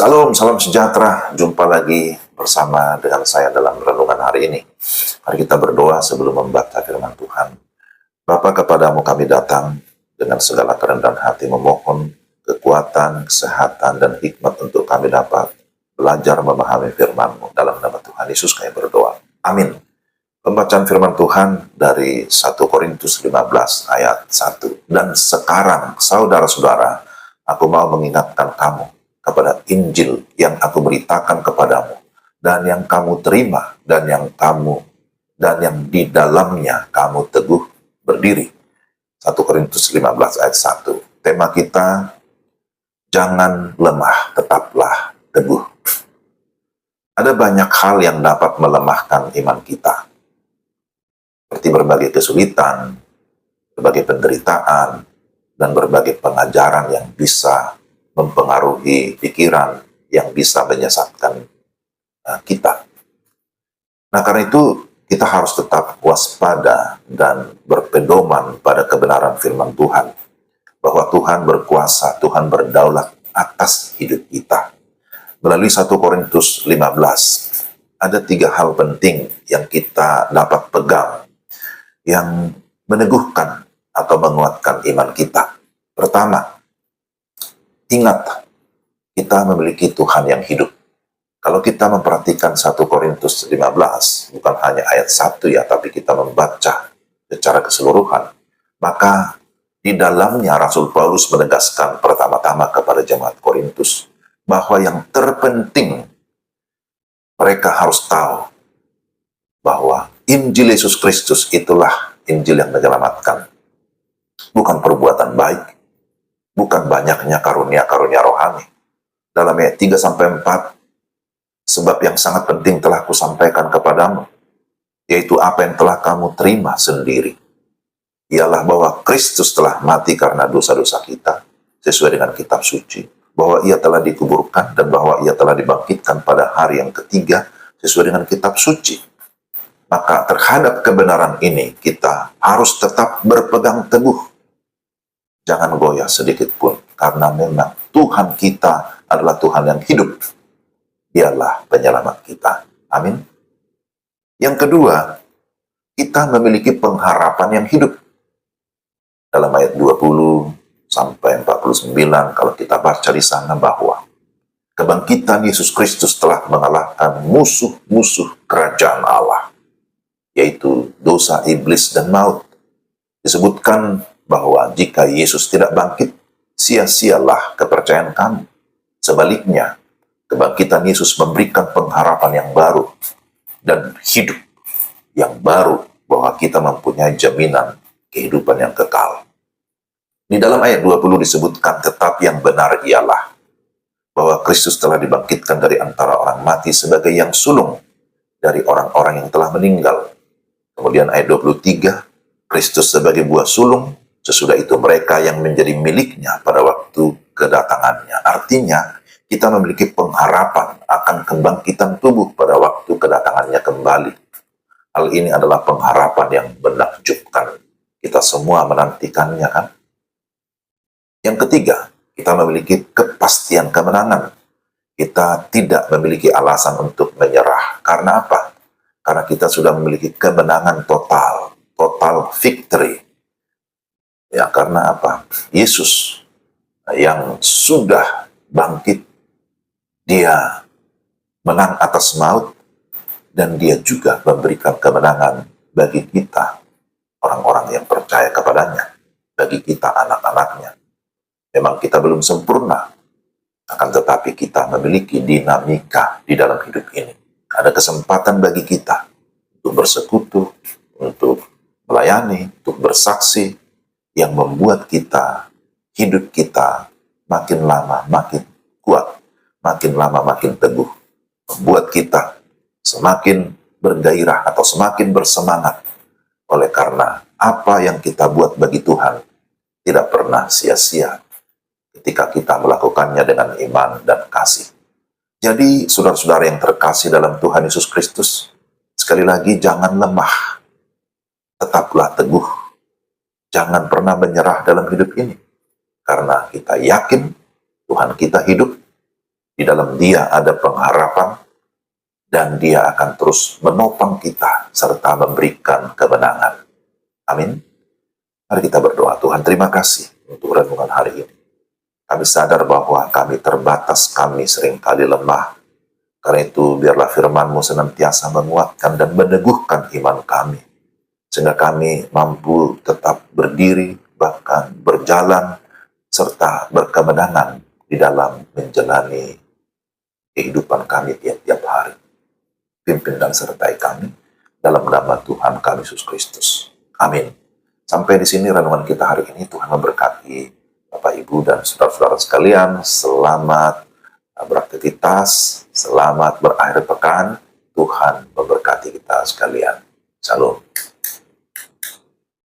Salam, salam sejahtera. Jumpa lagi bersama dengan saya dalam renungan hari ini. Mari kita berdoa sebelum membaca firman Tuhan. Bapa, kepadamu kami datang dengan segala kerendahan hati memohon kekuatan, kesehatan, dan hikmat untuk kami dapat belajar memahami firman-Mu. Dalam nama Tuhan Yesus kami berdoa. Amin. Pembacaan firman Tuhan dari 1 Korintus 15 ayat 1. Dan sekarang, saudara-saudara, aku mau mengingatkan kamu kepada Injil yang aku beritakan kepadamu, dan yang kamu terima, dan yang di dalamnya kamu teguh berdiri. 1 Korintus 15 ayat 1. Tema kita, jangan lemah, tetaplah teguh. Ada banyak hal yang dapat melemahkan iman kita, seperti berbagai kesulitan, berbagai penderitaan, dan berbagai pengajaran yang bisa mempengaruhi pikiran, yang bisa menyesatkan kita. Nah, karena itu kita harus tetap waspada dan berpedoman pada kebenaran firman Tuhan, bahwa Tuhan berkuasa, Tuhan berdaulat atas hidup kita. Melalui 1 Korintus 15, ada 3 hal penting yang kita dapat pegang, yang meneguhkan atau menguatkan iman kita. Pertama, ingat, kita memiliki Tuhan yang hidup. Kalau kita memperhatikan 1 Korintus 15, bukan hanya ayat 1 ya, tapi kita membaca secara keseluruhan, maka di dalamnya Rasul Paulus menegaskan pertama-tama kepada jemaat Korintus, bahwa yang terpenting mereka harus tahu bahwa Injil Yesus Kristus itulah Injil yang menyelamatkan. Bukan perbuatan baik, bukan banyaknya karunia-karunia rohani. Dalam ayat 3-4, sebab yang sangat penting telah kusampaikan kepadamu, yaitu apa yang telah kamu terima sendiri, ialah bahwa Kristus telah mati karena dosa-dosa kita, sesuai dengan kitab suci, bahwa ia telah dikuburkan, dan bahwa ia telah dibangkitkan pada hari yang ketiga, sesuai dengan kitab suci. Maka terhadap kebenaran ini kita harus tetap berpegang teguh. Jangan goyah sedikit pun, karena memang Tuhan kita adalah Tuhan yang hidup. Dialah penyelamat kita. Amin. Yang kedua, kita memiliki pengharapan yang hidup. Dalam ayat 20-49, kalau kita baca di sana, bahwa kebangkitan Yesus Kristus telah mengalahkan musuh-musuh kerajaan Allah, yaitu dosa, iblis, dan maut. Disebutkan bahwa jika Yesus tidak bangkit, sia-sialah kepercayaan kamu. Sebaliknya, kebangkitan Yesus memberikan pengharapan yang baru dan hidup yang baru, bahwa kita mempunyai jaminan kehidupan yang kekal. Di dalam ayat 20 disebutkan, tetap yang benar ialah bahwa Kristus telah dibangkitkan dari antara orang mati sebagai yang sulung dari orang-orang yang telah meninggal. Kemudian ayat 23, Kristus sebagai buah sulung, sesudah itu mereka yang menjadi miliknya pada waktu kedatangannya. Artinya, kita memiliki pengharapan akan kebangkitan tubuh pada waktu kedatangannya kembali. Hal ini adalah pengharapan yang menakjubkan. Kita semua menantikannya, kan? Yang ketiga, kita memiliki kepastian kemenangan. Kita tidak memiliki alasan untuk menyerah. Karena apa? Karena kita sudah memiliki kemenangan total victory. Ya, karena apa? Yesus yang sudah bangkit, dia menang atas maut, dan dia juga memberikan kemenangan bagi kita, orang-orang yang percaya kepadanya, bagi kita anak-anaknya. Memang kita belum sempurna, akan tetapi kita memiliki dinamika di dalam hidup ini. Ada kesempatan bagi kita untuk bersekutu, untuk melayani, untuk bersaksi, yang membuat kita, hidup kita makin lama makin kuat, makin lama makin teguh, membuat kita semakin bergairah atau semakin bersemangat, oleh karena apa yang kita buat bagi Tuhan tidak pernah sia-sia ketika kita melakukannya dengan iman dan kasih. Jadi, saudara-saudara yang terkasih dalam Tuhan Yesus Kristus, sekali lagi jangan lemah, tetaplah teguh, jangan pernah menyerah dalam hidup ini, karena kita yakin Tuhan kita hidup, Di dalam Dia ada pengharapan, dan Dia akan terus menopang kita serta memberikan kemenangan. Amin. Mari kita berdoa. Tuhan, terima kasih untuk renungan hari ini. Kami sadar bahwa kami terbatas, kami seringkali lemah. Karena itu biarlah firman-Mu senantiasa menguatkan dan meneguhkan iman kami, sehingga kami mampu tetap berdiri, bahkan berjalan, serta berkemenangan di dalam menjalani kehidupan kami tiap-tiap hari. Pimpin dan sertai kami dalam nama Tuhan kami Yesus Kristus. Amin. Sampai di sini renungan kita hari ini. Tuhan memberkati Bapak, Ibu, dan saudara-saudara sekalian. Selamat beraktivitas, selamat berakhir pekan. Tuhan memberkati kita sekalian. Salam.